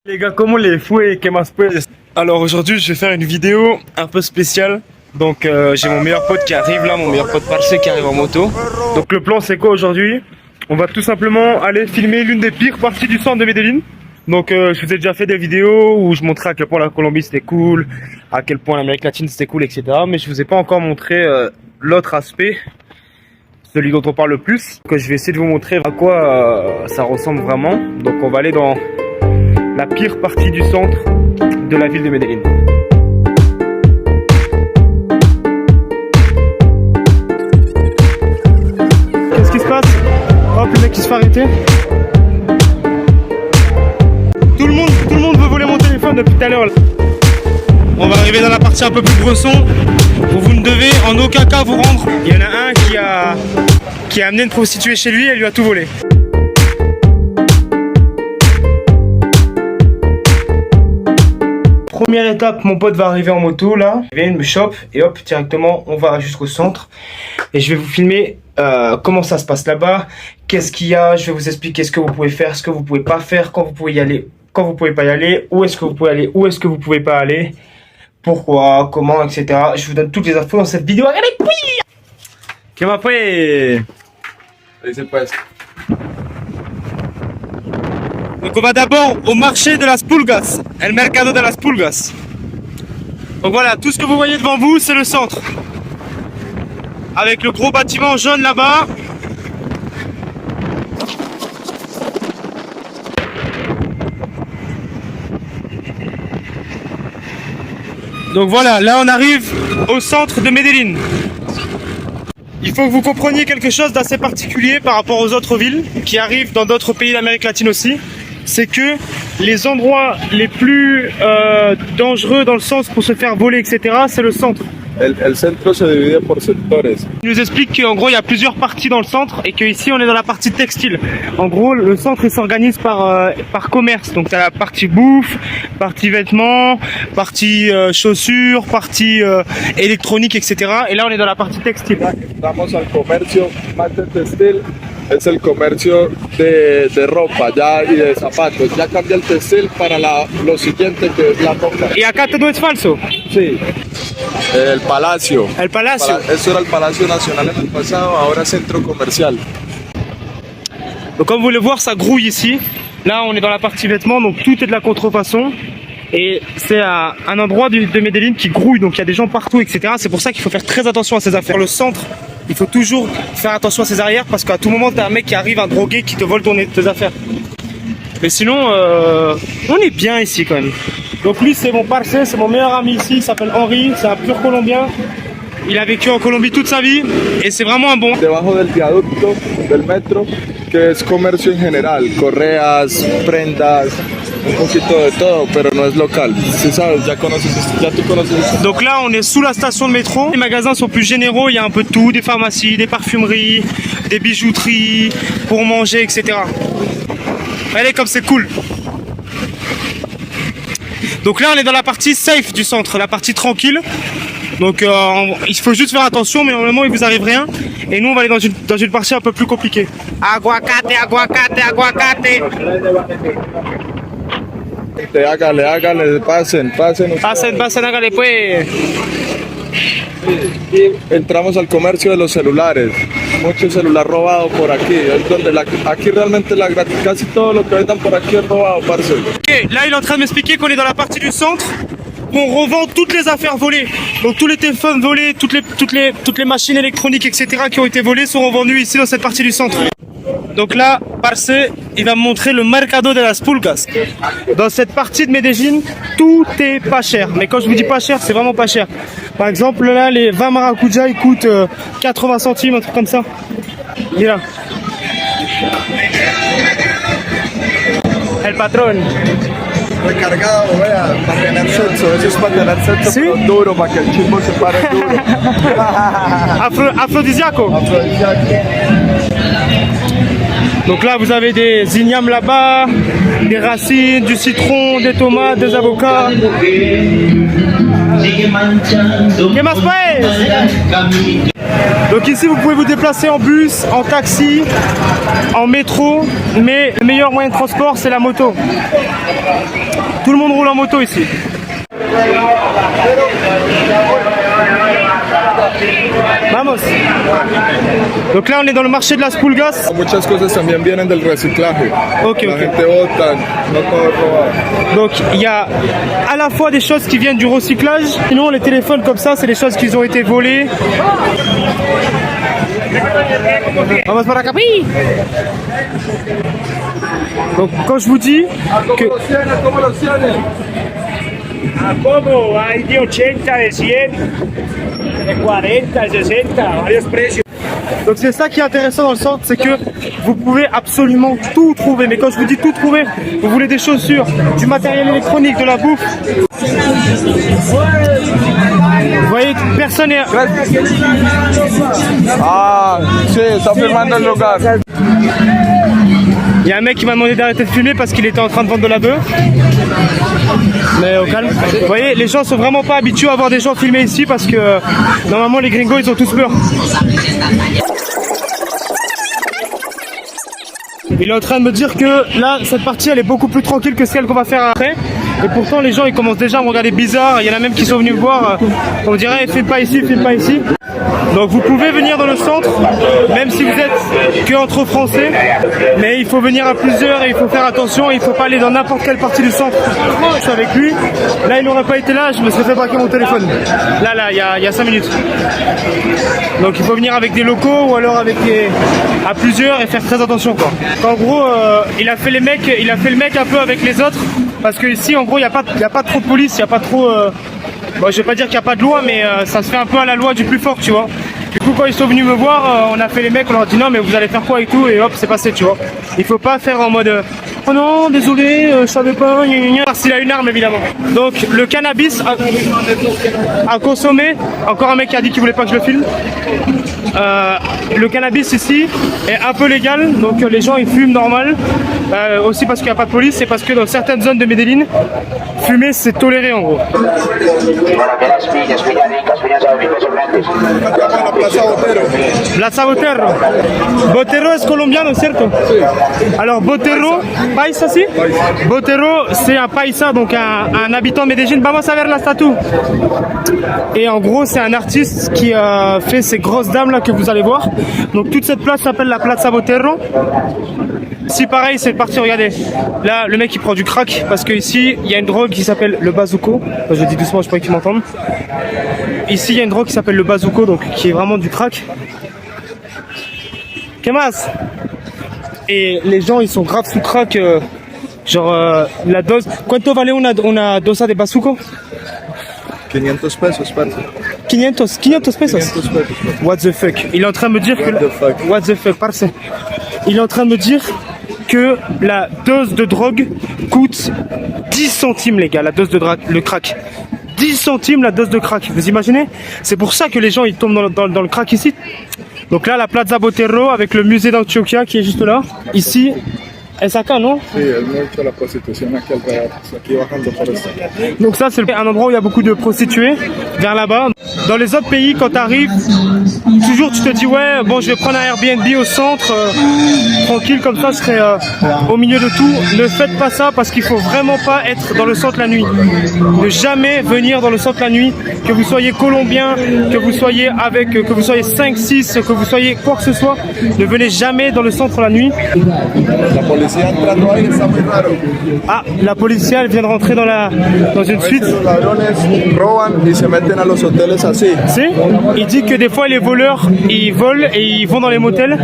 Les gars, comment les fouets, que más pues? Alors aujourd'hui, je vais faire une vidéo un peu spéciale. Donc j'ai mon meilleur pote qui arrive là, mon meilleur pote Parce qui arrive en moto. Donc le plan c'est quoi aujourd'hui? On va tout simplement aller filmer l'une des pires parties du centre de Medellín. Donc je vous ai déjà fait des vidéos où je montrais à quel point la Colombie c'était cool, à quel point l'Amérique latine c'était cool, etc. Mais je vous ai pas encore montré l'autre aspect, celui dont on parle le plus. Donc je vais essayer de vous montrer à quoi ça ressemble vraiment. Donc on va aller dans la pire partie du centre de la ville de Medellín. Qu'est-ce qui se passe? Hop, le mec qui se fait arrêter. Tout le monde veut voler mon téléphone depuis tout à l'heure. On va arriver dans la partie un peu plus bresson où vous ne devez en aucun cas vous rendre. Il y en a un qui a amené une prostituée chez lui et elle lui a tout volé. Première étape, mon pote va arriver en moto là, il vient, il me chope et hop, directement on va jusqu'au centre et je vais vous filmer comment ça se passe là-bas, qu'est-ce qu'il y a, je vais vous expliquer ce que vous pouvez faire, ce que vous pouvez pas faire, quand vous pouvez y aller, quand vous pouvez pas y aller, où est-ce que vous pouvez aller, où est-ce que vous pouvez pas aller, pourquoi, comment, etc. Je vous donne toutes les infos dans cette vidéo. Regardez, puis que m'appelle. Donc on va d'abord au marché de las Pulgas, el mercado de las Pulgas. Donc voilà, tout ce que vous voyez devant vous, c'est le centre. Avec le gros bâtiment jaune là-bas. Donc voilà, là on arrive au centre de Medellín. Il faut que vous compreniez quelque chose d'assez particulier par rapport aux autres villes qui arrivent dans d'autres pays d'Amérique latine aussi. C'est que les endroits les plus dangereux dans le sens pour se faire voler, etc., c'est le centre. El centro se divide por sectores. Il nous explique qu'en gros il y a plusieurs parties dans le centre et qu'ici on est dans la partie textile. En gros le centre il s'organise par commerce. Donc tu as la partie bouffe, partie vêtements, partie chaussures, partie électronique, etc. Et là on est dans la partie textile. Vamos al comercio más de textil. Es el comercio de ropa ya y de zapatos. Ya cambia el textil para lo siguiente que es la ropa. Y acá todo es falso. Sí. El Palacio. El Palacio. Eso era el Palacio Nacional en el pasado, ahora centro comercial. Donc comme vous voulez voir, ça grouille ici. Là on est dans la partie vêtements, donc tout est de la contrefaçon. Et c'est un endroit de Medellín qui grouille, donc il y a des gens partout, etc. C'est pour ça qu'il faut faire très attention à ces affaires. Le centre, il faut toujours faire attention à ses arrières parce qu'à tout moment, t'as un mec qui arrive, un drogué qui te vole tes affaires. Mais sinon, on est bien ici quand même. Donc lui, c'est mon parce, c'est mon meilleur ami ici, il s'appelle Henri, c'est un pur Colombien. Il a vécu en Colombie toute sa vie et c'est vraiment un bon. Debajo del viaducto del metro, que es comercio en general, correas, prendas, un poquito de todo, pero no es local. Si sabes, ya tú conoces. Donc là, on est sous la station de métro. Les magasins sont plus généraux, il y a un peu de tout, des pharmacies, des parfumeries, des bijouteries, pour manger, etc. Allez, comme c'est cool. Donc là, on est dans la partie safe du centre, la partie tranquille. Donc il faut juste faire attention, mais normalement il vous arrive rien. Et nous on va aller dans une partie un peu plus compliquée. Aguacate, aguacate, aguacate. Hágale, pasen. Pasen, hágale pues. Y entramos al comercio de los celulares. Mucho celular robado por aquí. Es donde aquí realmente casi todo lo que vendan por aquí es robado, parce. Ok, là il est en train de m'expliquer qu'on est dans la partie du centre. On revend toutes les affaires volées. Donc tous les téléphones volés, toutes les machines électroniques, etc. qui ont été volées sont revendues ici dans cette partie du centre. Donc là, Parce, il va me montrer le mercado de las Pulgas. Dans cette partie de Medellín, tout est pas cher. Mais quand je vous dis pas cher, c'est vraiment pas cher. Par exemple, là, les 20 maracujas, ils coûtent 80 centimes, un truc comme ça. Mira. El patrón. Recargado, vea, para tener sexo, eso es para tener sexo, ¿Sí? pero duro, para que el chimbo se pare duro. Aphrodisiaco. Afrodisíaco. Donc là vous avez des ignames là-bas, des racines, du citron, des tomates, des avocats. ¿Qué más pues? Donc ici vous pouvez vous déplacer en bus, en taxi, en métro, mais le meilleur moyen de transport c'est la moto. Tout le monde roule en moto ici. Vamos. Donc là on est dans le marché de las pulgas. Muchas cosas también vienen del reciclaje. Ok, La ok. gente bota, no todo es robado. Donc il y a à la fois des choses qui viennent du recyclage, sinon les téléphones comme ça c'est des choses qui ont été volées. Vamos para acá. Oui. Donc quand je vous dis que Como hay de 80, de 100, de 40, de 60, varios precios. donc c'est ça qui est intéressant dans le centre, c'est que vous pouvez absolument tout trouver. Mais quand je vous dis tout trouver, vous voulez des chaussures, du matériel électronique, de la bouffe. Vous voyez, personne n'est... Ah, sí, está firmando el lugar. Il y a un mec qui m'a demandé d'arrêter de filmer parce qu'il était en train de vendre de la bœuf. Mais au calme. Vous voyez, les gens sont vraiment pas habitués à voir des gens filmer ici parce que normalement les gringos ils ont tous peur. Il est en train de me dire que là, cette partie elle est beaucoup plus tranquille que celle qu'on va faire après. Et pourtant les gens ils commencent déjà à me regarder bizarre. Il y en a même qui sont venus me voir. On dirait filme pas ici, filme pas ici. Donc vous pouvez venir dans le centre, même si vous êtes que entre Français, mais il faut venir à plusieurs et il faut faire attention, il ne faut pas aller dans n'importe quelle partie du centre. Je suis avec lui, là il n'aurait pas été là, je me serais fait braquer mon téléphone. Là, il y a 5 minutes. Donc il faut venir avec des locaux ou alors à plusieurs et faire très attention quoi. En gros, il a fait le mec un peu avec les autres, parce que ici en gros il n'y a pas trop de police, il n'y a pas trop... Bon, je vais pas dire qu'il n'y a pas de loi, mais ça se fait un peu à la loi du plus fort, tu vois. Du coup, quand ils sont venus me voir, on a fait les mecs, on leur a dit non, mais vous allez faire quoi et tout, et hop, c'est passé, tu vois. Il faut pas faire en mode oh non, désolé, je savais pas, gna gna gna. Parce qu'il a une arme, évidemment. Donc, le cannabis à consommer, encore un mec qui a dit qu'il voulait pas que je le filme. Le cannabis ici est un peu légal, donc les gens ils fument normal. Aussi parce qu'il n'y a pas de police, et parce que dans certaines zones de Medellín, fumer c'est toléré en gros. Plaza Botero. Botero es colombiano, ¿cierto? Alors Botero, paisa si? Botero c'est un paisa, donc un habitant de Medellín. Vamos a ver la statue. Et en gros c'est un artiste qui a fait ces grosses dames là que vous allez voir. Donc toute cette place s'appelle la Plaza Botero. Si pareil c'est parti, regardez. Là le mec il prend du crack parce que ici il y a une drogue qui s'appelle le bazuco. Enfin, je le dis doucement, je crois qu'ils m'entendent. Ici il y a une drogue qui s'appelle le bazuco, donc qui est vraiment du crack. ¿Qué más? Et les gens ils sont grave sous crack, la dose. ¿Cuánto vale una dosa de bazuco? 500 pesos, parce. 500 pesos? 500 pesos. What the fuck? Il est en train de me dire que... What the fuck? What the fuck, parce. Il est en train de me dire que la dose de drogue coûte 10 centimes les gars, la dose de le crack. 10 centimes la dose de crack, vous imaginez? C'est pour ça que les gens ils tombent dans le crack ici. Donc là la Plaza Botero avec le musée d'Antioquia qui est juste là. Ici, es acá, non? Sí, es mucho la prostitución aquí alrededor, aquí bajando por esto. Donc ça c'est un endroit où il y a beaucoup de prostituées, vers là-bas. Dans les autres pays, quand tu arrives, toujours tu te dis ouais, bon je vais prendre un Airbnb au centre, tranquille comme ça, je serai au milieu de tout. Ne faites pas ça parce qu'il faut vraiment pas être dans le centre la nuit. Ne jamais venir dans le centre la nuit, que vous soyez colombien, que vous soyez 5, 6, que vous soyez quoi que ce soit, ne venez jamais dans le centre la nuit. La policía entrando ahí está muy raro. Ah, la police elle vient de rentrer dans une suite. Los ladrones roban y se meten a los hoteles así. C'est, il dit que des fois les voleurs ils volent et ils vont dans les motels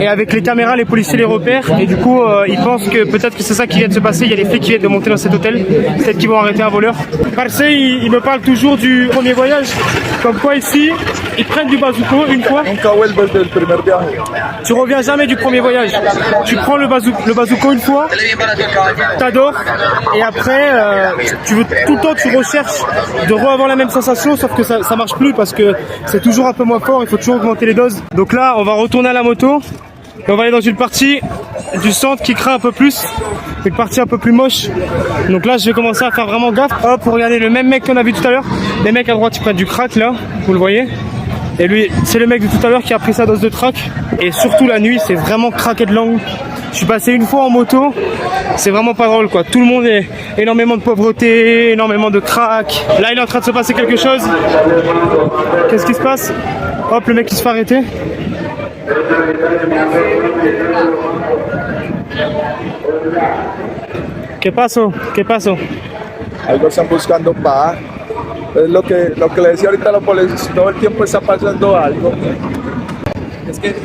et avec les caméras les policiers les repèrent et du coup ils pensent que peut-être que c'est ça qui vient de se passer. Il y a des flics qui viennent de monter dans cet hôtel, peut-être qu'ils vont arrêter un voleur. Parce il me parle toujours du premier voyage, comme quoi ici ils prennent du bazuco une fois. Nunca vuelves del primer viaje. Tu reviens jamais du premier voyage. Tu prends le bazuco une fois, t'adores et après tu veux tout le temps tu recherches de re-avoir la même sensation, sauf que ça marche plus parce que c'est toujours un peu moins fort, il faut toujours augmenter les doses. Donc là on va retourner à la moto et on va aller dans une partie du centre qui craint un peu plus, une partie un peu plus moche. Donc là je vais commencer à faire vraiment gaffe. Hop, pour regarder le même mec qu'on a vu tout à l'heure. Les mecs à droite ils prennent du crack là, vous le voyez. Et lui, c'est le mec de tout à l'heure qui a pris sa dose de crack. Et surtout la nuit, c'est vraiment craqué de langue. Je suis passé une fois en moto, c'est vraiment pas drôle quoi. Tout le monde est énormément de pauvreté, énormément de crack. Là, il est en train de se passer quelque chose. Qu'est-ce qui se passe? Hop, le mec qui se fait arrêter. ¿Qué pasó? ¿Qué pasó? Algo están buscando paz. Es lo que le decía ahorita a los policías, todo el tiempo está pasando algo.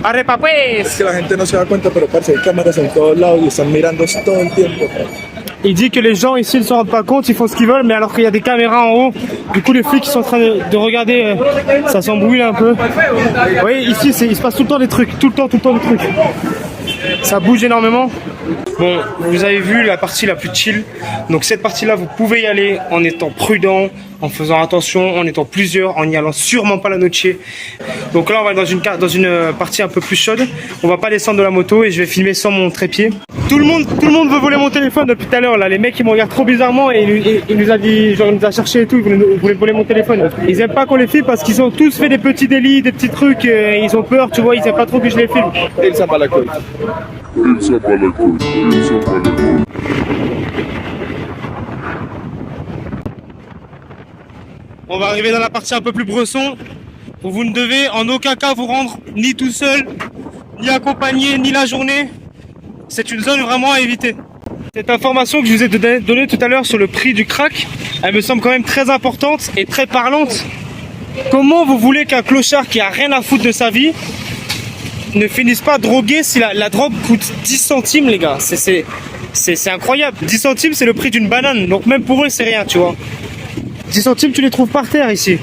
Arrepa pues. Es que la gente no se da cuenta, pero parce, hay cámaras en todos lados y están mirando todo el tiempo. Il dit que les gens ici ne se rendent pas compte, ils font ce qu'ils veulent, mais alors qu'il y a des caméras en haut, du coup les flics sont en train de regarder, ça s'embrouille un peu. Vous voyez, ici il se passe tout le temps des trucs, tout le temps des trucs. Ça bouge énormément. Bon, vous avez vu la partie la plus chill. Donc cette partie-là, vous pouvez y aller en étant prudent, en faisant attention, en étant plusieurs, en n'y allant sûrement pas la noche. Donc là, on va dans une partie un peu plus chaude. On va pas descendre de la moto et je vais filmer sans mon trépied. Tout le monde veut voler mon téléphone depuis tout à l'heure. Là, les mecs ils me regardent trop bizarrement et il nous a dit, genre il nous a cherché et tout. Ils voulaient voler mon téléphone. Ils aiment pas qu'on les filme parce qu'ils ont tous fait des petits délits, des petits trucs. Ils ont peur, tu vois. Ils aiment pas trop que je les filme. Et il s'en bat la couille. On va arriver dans la partie un peu plus bresson, où vous ne devez en aucun cas vous rendre ni tout seul, ni accompagné, ni la journée. C'est une zone vraiment à éviter. Cette information que je vous ai donnée tout à l'heure sur le prix du crack, elle me semble quand même très importante et très parlante. Comment vous voulez qu'un clochard qui a rien à foutre de sa vie ne finisse pas drogué si la drogue coûte 10 centimes les gars? C'est incroyable. 10 centimes c'est le prix d'une banane, donc même pour eux c'est rien, tu vois. 10 centimes tu les trouves par terre ici.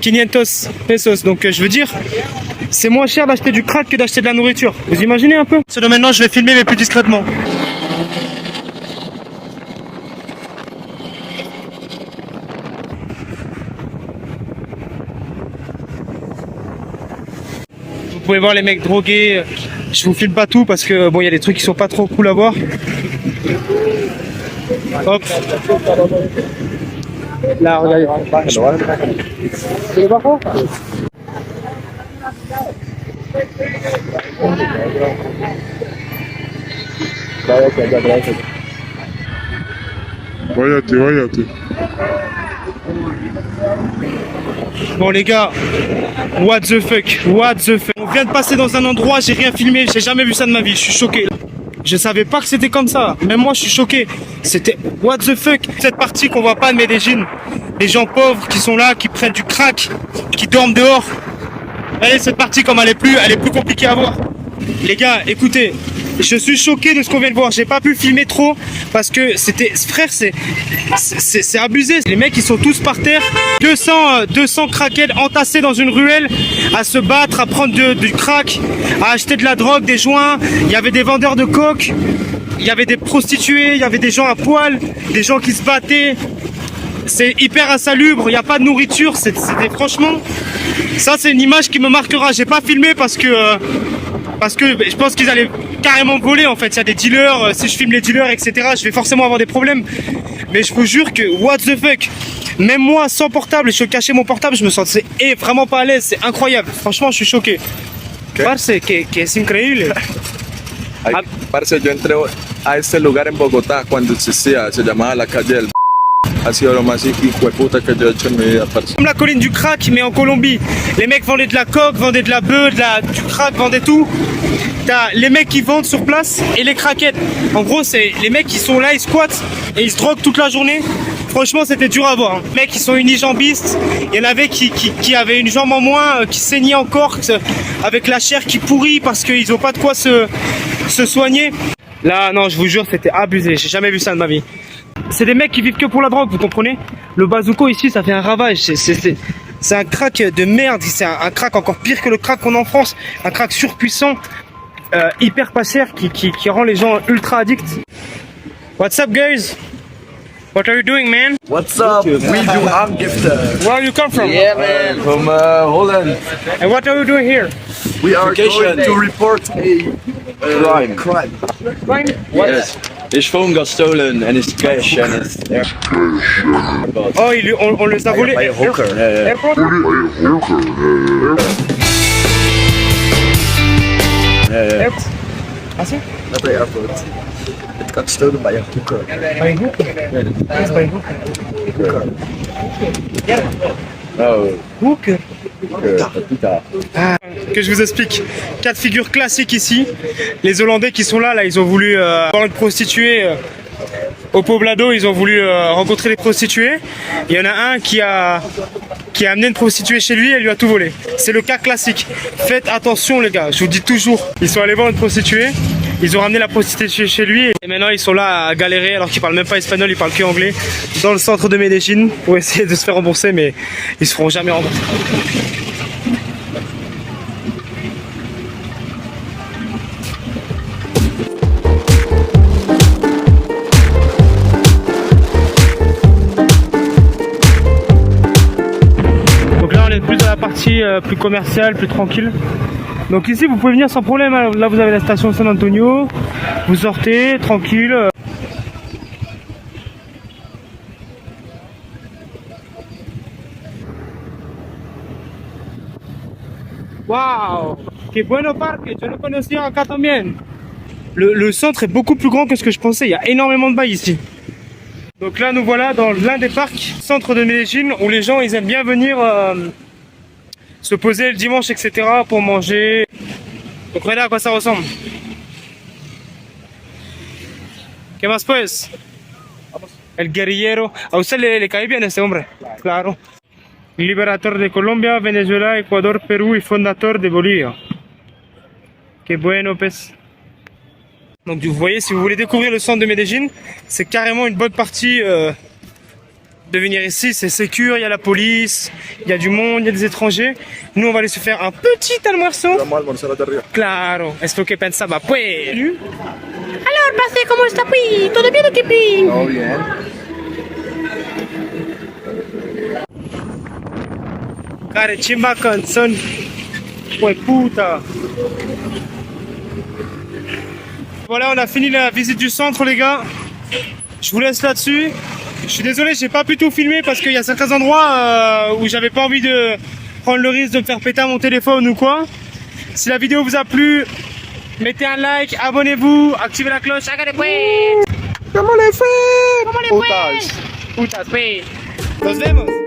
500 pesos, donc je veux dire, c'est moins cher d'acheter du crack que d'acheter de la nourriture. Vous imaginez un peu? Maintenant je vais filmer mais plus discrètement. Vous pouvez voir les mecs drogués. Je vous filme pas tout parce que bon, il y a des trucs qui sont pas trop cool à voir. Hop. Là, regardez. Váyate. Bon les gars, what the fuck. On vient de passer dans un endroit, j'ai rien filmé, j'ai jamais vu ça de ma vie, je suis choqué. Je savais pas que c'était comme ça, même moi je suis choqué. C'était what the fuck. Cette partie qu'on voit pas de Medellín, les gens pauvres qui sont là, qui prennent du crack, qui dorment dehors. Allez, cette partie comme elle est plus compliquée à voir. Les gars, écoutez, je suis choqué de ce qu'on vient de voir. J'ai pas pu filmer trop parce que frère, c'est abusé. Les mecs ils sont tous par terre, 200 crackheads entassés dans une ruelle à se battre, à prendre du crack, à acheter de la drogue, des joints. Il y avait des vendeurs de coke, il y avait des prostituées, il y avait des gens à poil, des gens qui se battaient. C'est hyper insalubre, il n'y a pas de nourriture, c'était franchement, ça c'est une image qui me marquera. J'ai pas filmé parce que je pense qu'ils allaient carrément voler en fait. Il y a des dealers, si je filme les dealers etc, je vais forcément avoir des problèmes. Mais je vous jure que what the fuck, même moi sans portable, je cachais mon portable, je me sentais vraiment pas à l'aise, c'est incroyable. Franchement je suis choqué. Parce que es increíble. Parce, yo entré a este lugar en Bogotá cuando existía, se llamaba la calle del... Ha sido lo más hijueputa que yo he hecho en mi vida, parce. Comme la colline du crack, mais en Colombie. Les mecs vendaient de la coke, vendaient de la bœuf, du crack, vendaient tout. T'as les mecs qui vendent sur place et les craquettes. En gros, c'est les mecs qui sont là, ils squattent et ils se droguent toute la journée. Franchement, c'était dur à voir. Les mecs, ils sont unijambistes. Il y en avait qui avaient une jambe en moins, qui saignaient encore, avec la chair qui pourrit parce qu'ils n'ont pas de quoi se soigner. Là, non, je vous jure, c'était abusé. J'ai jamais vu ça de ma vie. C'est des mecs qui vivent que pour la drogue, vous comprenez? Le bazuco ici, ça fait un ravage. C'est un crack de merde. C'est un crack encore pire que le crack qu'on a en France. Un crack surpuissant, hyper pas cher, qui rend les gens ultra addicts. What's up, guys? What are you doing, man? What's up? We do Aangifte. Where you come from? Yeah, man. From Holland. And what are you doing here? We are going to report a crime. Crime? Yes. His phone got stolen and his cash and his Oh, on les a volés. by a hooker. Airport? Airport? Ah si? Not the airport. It got stolen by a hooker. By hooker? Yes, by hooker. Oh, Hooker? plus tard. Que je vous explique. Cas de figure classique ici. Les Hollandais qui sont là, ils ont voulu voir une prostituée au Poblado, ils ont voulu rencontrer des prostituées. Il y en a un qui a amené une prostituée chez lui et lui a tout volé. C'est le cas classique. Faites attention les gars, je vous dis toujours. Ils sont allés voir une prostituée, ils ont ramené la prostituée chez lui et maintenant ils sont là à galérer alors qu'ils parlent même pas espagnol, ils parlent que anglais dans le centre de Medellín pour essayer de se faire rembourser, mais ils se feront jamais rembourser. Plus dans la partie plus commerciale, plus tranquille. Donc ici vous pouvez venir sans problème, hein. Là vous avez la station San Antonio, vous sortez tranquille. Waouh, qué bueno parque, je le connaissais acá también. Le centre est beaucoup plus grand que ce que je pensais, il y a énormément de bails ici. Donc là nous voilà dans l'un des parcs centre de Medellín où les gens ils aiment bien venir se poser le dimanche, etc. pour manger. Donc regardez à quoi ça ressemble. ¿Qué más pues? El guerrillero. A usted le cae bien este hombre. Claro. Liberator de Colombia, Venezuela, Ecuador, Perú y fondateur de Bolivia. Qué bueno pues. Donc vous voyez, si vous voulez découvrir le centre de Medellín, c'est carrément une bonne partie de venir ici, c'est sécure, il y a la police, il y a du monde, il y a des étrangers. Nous, on va aller se faire un petit almuerzo. Vamos a almorzar allá arriba. Claro, esto que pensaba, pues. Alors, parce, ¿cómo está, pi? ¿Todo bien o qué, pi? Oh, bien. Care chimba canzón. Pues puta. Voilà, on a fini la visite du centre, les gars. Je vous laisse là-dessus. Je suis désolé, j'ai pas pu tout filmer parce qu'il y a certains endroits où j'avais pas envie de prendre le risque de me faire péter mon téléphone ou quoi. Si la vidéo vous a plu, mettez un like, abonnez-vous, activez la cloche. Hágale, pues. ¿Cómo le fue? ¿Cómo le fue? Putas, pues. Nos vemos.